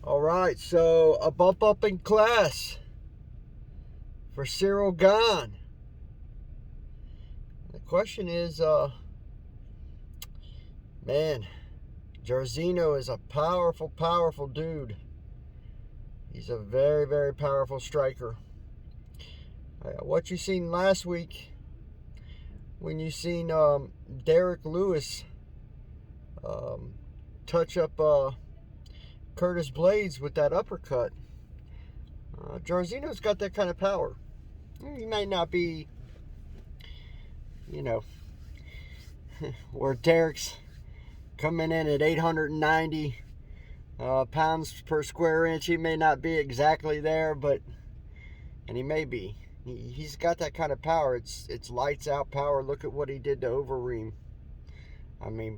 All right, so a bump up in class for Cyril Gane. The question is, man, Jairzinho is a powerful, powerful dude. He's a very, very powerful striker. What you seen last week when you seen Derek Lewis touch up Curtis Blades with that uppercut. Jairzinho's got that kind of power. He might not be, where Derek's coming in at 890 pounds per square inch. He may not be exactly there, and he may be. He's got that kind of power. It's lights out power. Look at what he did to Overeem.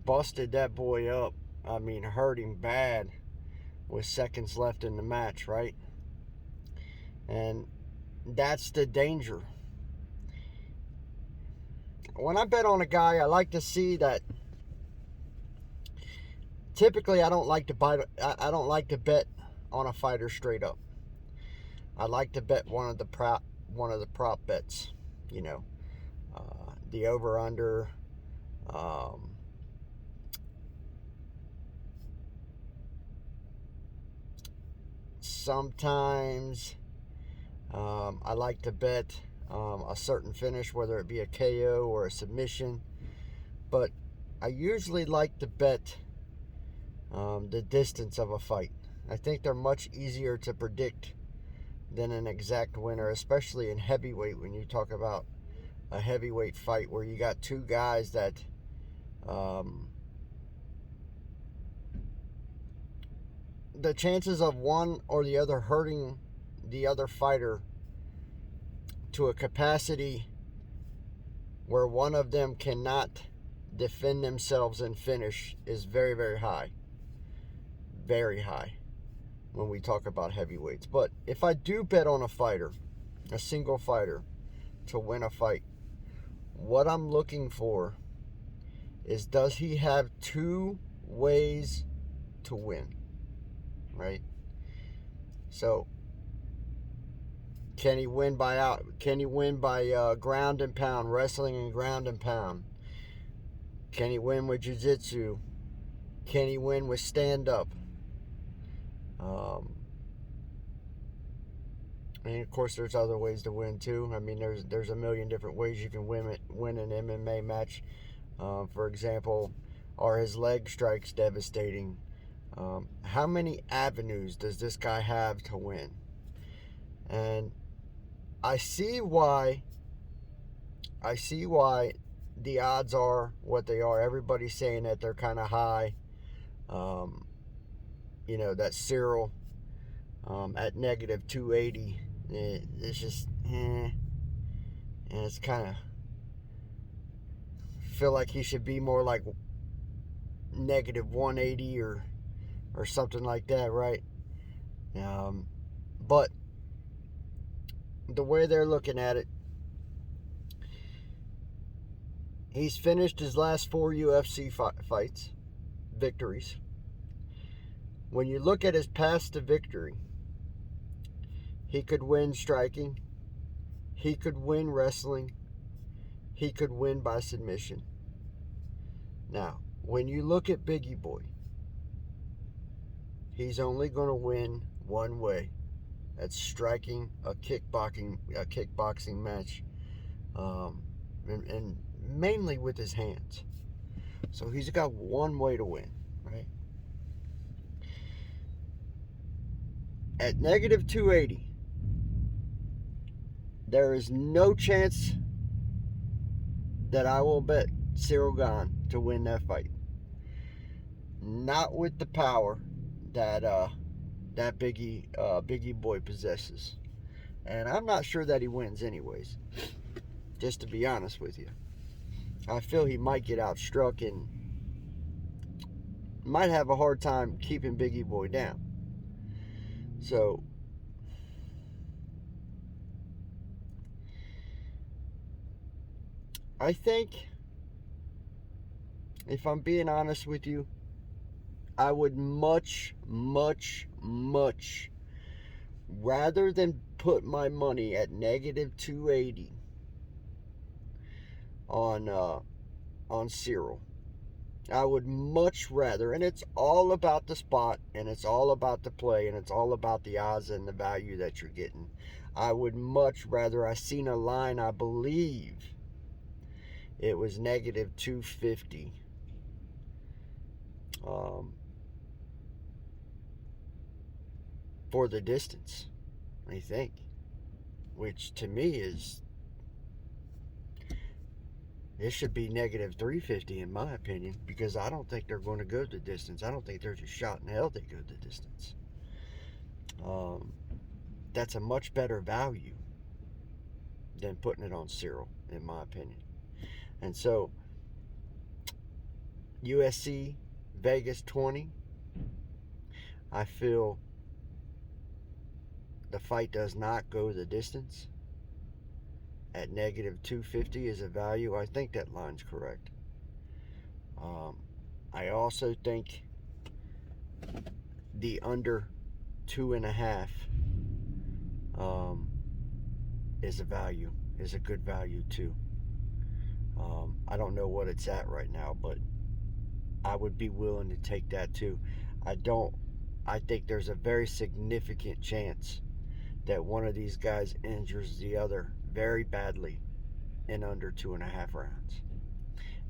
Busted that boy up. Hurt him bad with seconds left in the match, right? And that's the danger. When I bet on a guy, I like to see that. Typically, I don't like to bet on a fighter straight up. I like to bet one of the prop bets. The over under. Sometimes I like to bet a certain finish, whether it be a KO or a submission. But I usually like to bet the distance of a fight. I think they're much easier to predict than an exact winner, especially in heavyweight, when you talk about a heavyweight fight where you got two guys that the chances of one or the other hurting the other fighter to a capacity where one of them cannot defend themselves and finish is very, very high. Very high when we talk about heavyweights. But if I do bet on a fighter, a single fighter, to win a fight, what I'm looking for is, does he have two ways to win? Right? So, can he win by ground and pound, wrestling and ground and pound? Can he win with jiu-jitsu? Can he win with stand-up? And of course, there's other ways to win too. There's a million different ways you can win an MMA match. For example, are his leg strikes devastating? How many avenues does this guy have to win? And I see why the odds are what they are. Everybody's saying that they're kind of high. That Cyril at negative 280. It's just, and it's kind of feel like he should be more like negative 180 or something like that, right? But the way they're looking at it, he's finished his last 4 UFC fights, victories. When you look at his path to victory, he could win striking, he could win wrestling, he could win by submission. Now, when you look at Biggie Boy, he's only going to win one way. That's striking a kickboxing match, and mainly with his hands. So he's got one way to win, right? At negative 280, there is no chance that I will bet Cyril Gane to win that fight. Not with the power that Biggie Boy possesses. And I'm not sure that he wins anyways, just to be honest with you. I feel he might get outstruck and might have a hard time keeping Biggie Boy down. So, I think, if I'm being honest with you, I would much rather than put my money at negative 280 on Cyril. I would much rather, and it's all about the spot, and it's all about the play, and it's all about the odds and the value that you're getting. I would much rather, I seen a line, I believe it was negative 250. For the distance, I think, which to me is, it should be negative 350 in my opinion, because I don't think they're going to go the distance. I don't think there's a shot in hell they go the distance. That's a much better value than putting it on Cyril, in my opinion. And so, UFC Vegas 20, I feel the fight does not go the distance. At negative 250 is a value. I think that line's correct. I also think the under 2.5 is a value, is a good value too. I don't know what it's at right now, but I would be willing to take that too. I think there's a very significant chance that one of these guys injures the other very badly in under 2.5 rounds.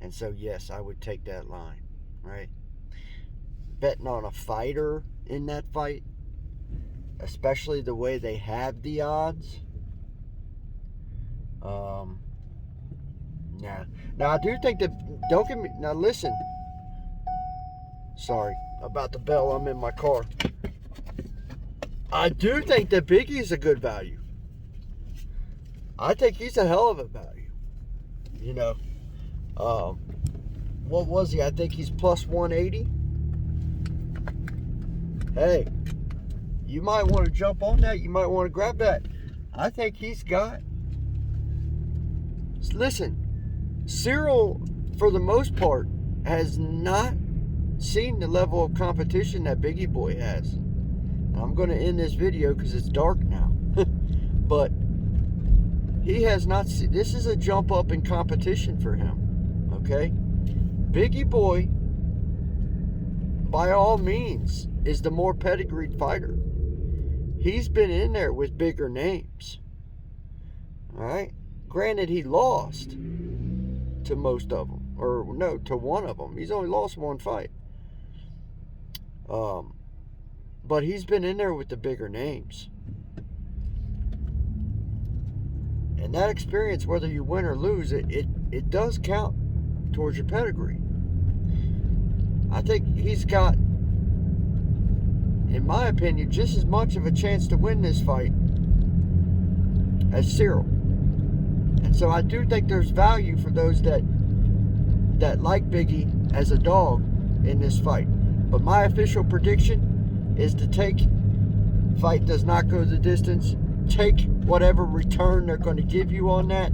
And so, yes, I would take that line, right? Betting on a fighter in that fight, especially the way they have the odds, nah. Now, I do think that, don't get me, now listen, sorry about the bell, I'm in my car. I do think that Biggie's a good value. I think he's a hell of a value. You know, what was he? I think he's plus 180. Hey, you might want to jump on that. You might want to grab that. I think he's got. Listen, Cyril, for the most part, has not seen the level of competition that Biggie Boy has. I'm going to end this video because it's dark now. But he has not seen. This is a jump up in competition for him. Okay? Biggie Boy, by all means, is the more pedigreed fighter. He's been in there with bigger names. Alright? Granted, he lost to most of them. Or, no, to one of them. He's only lost one fight. But he's been in there with the bigger names. And that experience, whether you win or lose, it does count towards your pedigree. I think he's got, in my opinion, just as much of a chance to win this fight as Cyril. And so I do think there's value for those that like Biggie as a dog in this fight. But my official prediction is to take, fight does not go the distance, take whatever return they're going to give you on that.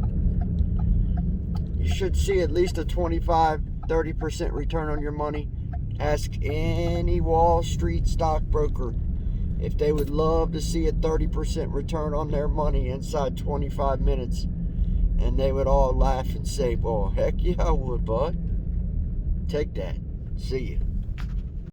You should see at least a 25-30% return on your money. Ask any Wall Street stockbroker if they would love to see a 30% return on their money inside 25 minutes. And they would all laugh and say, well, heck yeah, I would, bud. Take that. See you.